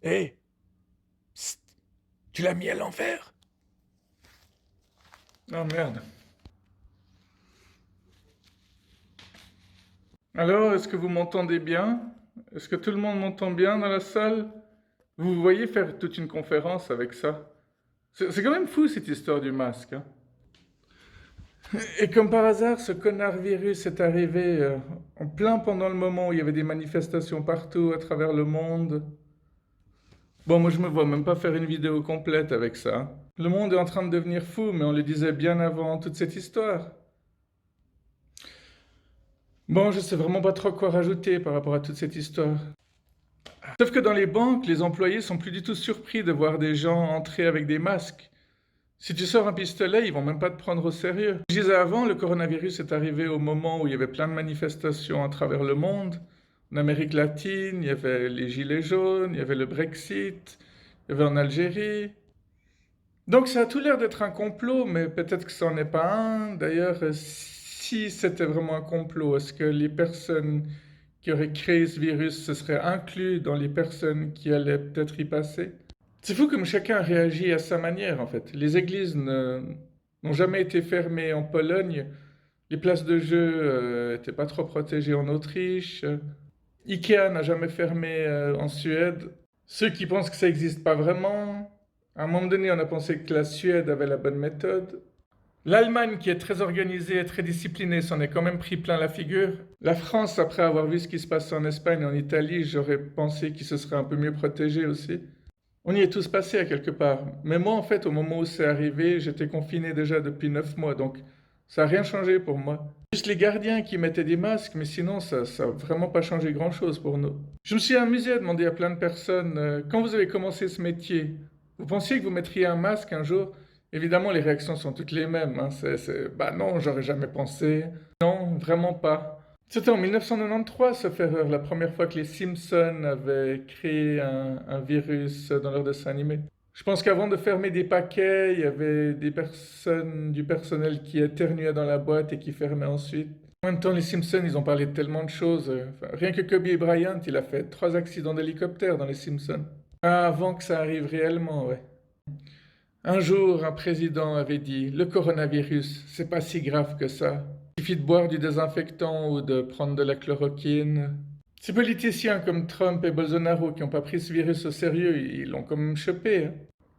Hé, psst, tu l'as mis à l'envers? Ah merde. Alors, est-ce que vous m'entendez bien? Est-ce que tout le monde m'entend bien dans la salle? Vous voyez faire toute une conférence avec ça? C'est quand même fou cette histoire du masque, hein. Et comme par hasard, ce connard virus est arrivé en plein pendant le moment où il y avait des manifestations partout à travers le monde. Bon, moi je me vois même pas faire une vidéo complète avec ça, hein. Le monde est en train de devenir fou, mais on le disait bien avant toute cette histoire. Bon, je sais vraiment pas trop quoi rajouter par rapport à toute cette histoire. Sauf que dans les banques, les employés sont plus du tout surpris de voir des gens entrer avec des masques. Si tu sors un pistolet, ils vont même pas te prendre au sérieux. Je disais avant, le coronavirus est arrivé au moment où il y avait plein de manifestations à travers le monde. En Amérique latine, il y avait les gilets jaunes, il y avait le Brexit, il y avait en Algérie. Donc ça a tout l'air d'être un complot, mais peut-être que ça n'en est pas un. D'ailleurs, si c'était vraiment un complot, est-ce que les personnes qui auraient créé ce virus se seraient inclus dans les personnes qui allaient peut-être y passer? C'est fou comme chacun réagit à sa manière, en fait. Les églises n'ont jamais été fermées en Pologne. Les places de jeu n'étaient pas trop protégées en Autriche. Ikea n'a jamais fermé en Suède. Ceux qui pensent que ça n'existe pas vraiment, à un moment donné, on a pensé que la Suède avait la bonne méthode. L'Allemagne, qui est très organisée et très disciplinée, s'en est quand même pris plein la figure. La France, après avoir vu ce qui se passe en Espagne et en Italie, j'aurais pensé qu'ils se seraient un peu mieux protégés aussi. On y est tous passés à quelque part. Mais moi, en fait, au moment où c'est arrivé, j'étais confiné déjà depuis 9 mois, donc ça n'a rien changé pour moi. Juste les gardiens qui mettaient des masques, mais sinon, ça n'a vraiment pas changé grand-chose pour nous. Je me suis amusé à demander à plein de personnes, quand vous avez commencé ce métier, vous pensiez que vous mettriez un masque un jour? Évidemment, les réactions sont toutes les mêmes, hein. Bah non, j'aurais jamais pensé. Non, vraiment pas. C'était en 1993, sauf erreur, la première fois que les Simpsons avaient créé un virus dans leur dessin animé. Je pense qu'avant de fermer des paquets, il y avait des personnes du personnel qui éternuaient dans la boîte et qui fermaient ensuite. En même temps, les Simpsons, ils ont parlé de tellement de choses. Enfin, rien que Kobe Bryant, il a fait 3 accidents d'hélicoptère dans les Simpsons. Ah, avant que ça arrive réellement, ouais. Un jour, un président avait dit, le coronavirus, c'est pas si grave que ça. Il suffit de boire du désinfectant ou de prendre de la chloroquine. Ces politiciens comme Trump et Bolsonaro qui n'ont pas pris ce virus au sérieux, ils l'ont quand même chopé, hein.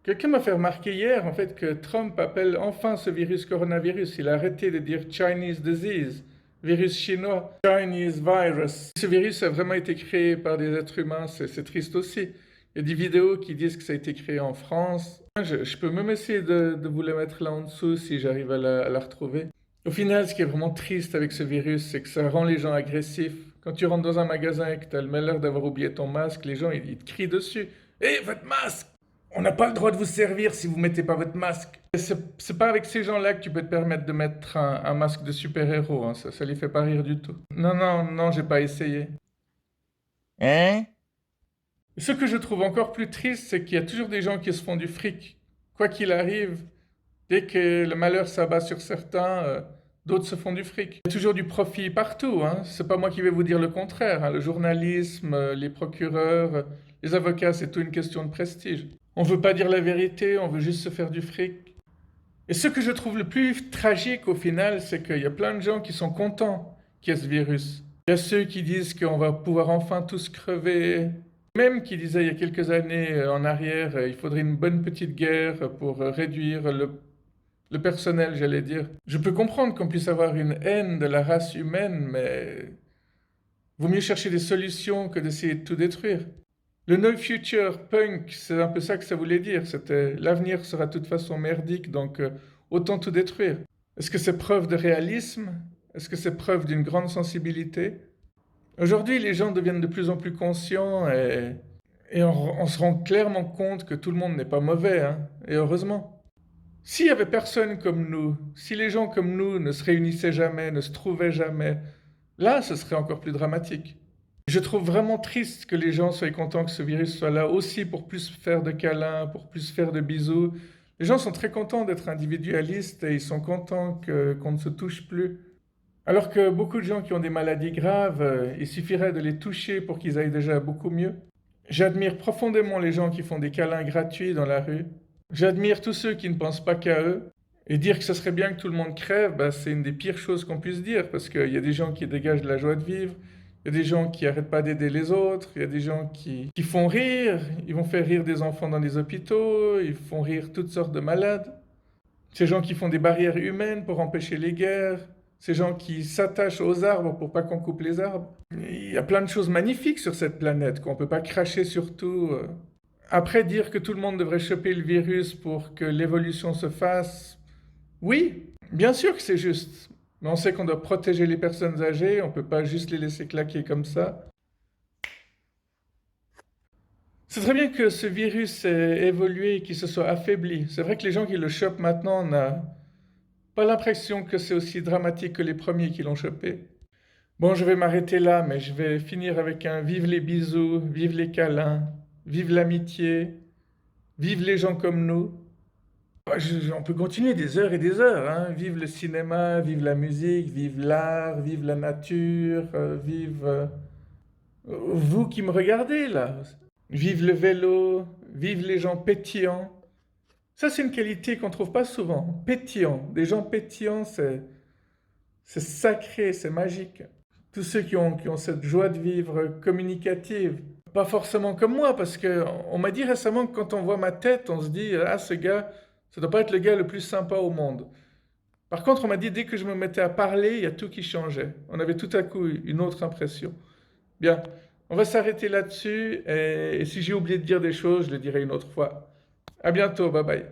Quelqu'un m'a fait remarquer hier, en fait, que Trump appelle enfin ce virus coronavirus. Il a arrêté de dire Chinese disease, virus chinois, Chinese virus. Ce virus a vraiment été créé par des êtres humains, c'est triste aussi. Il y a des vidéos qui disent que ça a été créé en France. Je peux même essayer de vous la mettre là en dessous si j'arrive à la retrouver. Au final, ce qui est vraiment triste avec ce virus, c'est que ça rend les gens agressifs. Quand tu rentres dans un magasin et que tu as le malheur d'avoir oublié ton masque, les gens ils te crient dessus. Hé, votre masque! On n'a pas le droit de vous servir si vous mettez pas votre masque. C'est pas avec ces gens-là que tu peux te permettre de mettre un masque de super-héros, hein. Ça les fait pas rire du tout. Non, non, non, j'ai pas essayé. Hein? Ce que je trouve encore plus triste, c'est qu'il y a toujours des gens qui se font du fric. Quoi qu'il arrive, dès que le malheur s'abat sur certains, d'autres se font du fric. Il y a toujours du profit partout, hein. C'est pas moi qui vais vous dire le contraire, hein. Le journalisme, les procureurs, les avocats, c'est tout une question de prestige. On veut pas dire la vérité, on veut juste se faire du fric. Et ce que je trouve le plus tragique au final, c'est qu'il y a plein de gens qui sont contents qu'il y ait ce virus. Il y a ceux qui disent qu'on va pouvoir enfin tous crever. Même qui disaient il y a quelques années en arrière, il faudrait une bonne petite guerre pour réduire le personnel, j'allais dire. Je peux comprendre qu'on puisse avoir une haine de la race humaine, mais vaut mieux chercher des solutions que d'essayer de tout détruire. Le No Future Punk, c'est un peu ça que ça voulait dire. C'était l'avenir sera de toute façon merdique, donc autant tout détruire. Est-ce que c'est preuve de réalisme? Est-ce que c'est preuve d'une grande sensibilité? Aujourd'hui, les gens deviennent de plus en plus conscients et on se rend clairement compte que tout le monde n'est pas mauvais, hein, et heureusement. S'il y avait personne comme nous, si les gens comme nous ne se réunissaient jamais, ne se trouvaient jamais, là, ce serait encore plus dramatique. Je trouve vraiment triste que les gens soient contents que ce virus soit là aussi pour plus faire de câlins, pour plus faire de bisous. Les gens sont très contents d'être individualistes et ils sont contents qu'on ne se touche plus. Alors que beaucoup de gens qui ont des maladies graves, il suffirait de les toucher pour qu'ils aillent déjà beaucoup mieux. J'admire profondément les gens qui font des câlins gratuits dans la rue. J'admire tous ceux qui ne pensent pas qu'à eux. Et dire que ce serait bien que tout le monde crève, bah, c'est une des pires choses qu'on puisse dire, parce qu'il y a des gens qui dégagent de la joie de vivre, il y a des gens qui n'arrêtent pas d'aider les autres, il y a des gens qui font rire, ils vont faire rire des enfants dans les hôpitaux, ils font rire toutes sortes de malades. Ces gens qui font des barrières humaines pour empêcher les guerres, ces gens qui s'attachent aux arbres pour pas qu'on coupe les arbres. Il y a plein de choses magnifiques sur cette planète qu'on peut pas cracher sur tout. Après, dire que tout le monde devrait choper le virus pour que l'évolution se fasse, oui, bien sûr que c'est juste. Mais on sait qu'on doit protéger les personnes âgées, on peut pas juste les laisser claquer comme ça. C'est très bien que ce virus ait évolué et qu'il se soit affaibli. C'est vrai que les gens qui le chopent maintenant n'ont pas l'impression que c'est aussi dramatique que les premiers qui l'ont chopé. Bon, je vais m'arrêter là, mais je vais finir avec un vive les bisous, vive les câlins, vive l'amitié, vive les gens comme nous. On peut continuer des heures et des heures, hein. Vive le cinéma, vive la musique, vive l'art, vive la nature, vive vous qui me regardez là. Vive le vélo, vive les gens pétillants. Ça, c'est une qualité qu'on trouve pas souvent. Pétillant. Des gens pétillants, c'est sacré, c'est magique. Tous ceux qui ont cette joie de vivre communicative. Pas forcément comme moi, parce que on m'a dit récemment que quand on voit ma tête, on se dit, ah, ce gars, ça doit pas être le gars le plus sympa au monde. Par contre, on m'a dit, dès que je me mettais à parler, il y a tout qui changeait. On avait tout à coup une autre impression. Bien, on va s'arrêter là-dessus, et si j'ai oublié de dire des choses, je le dirai une autre fois. À bientôt, bye bye.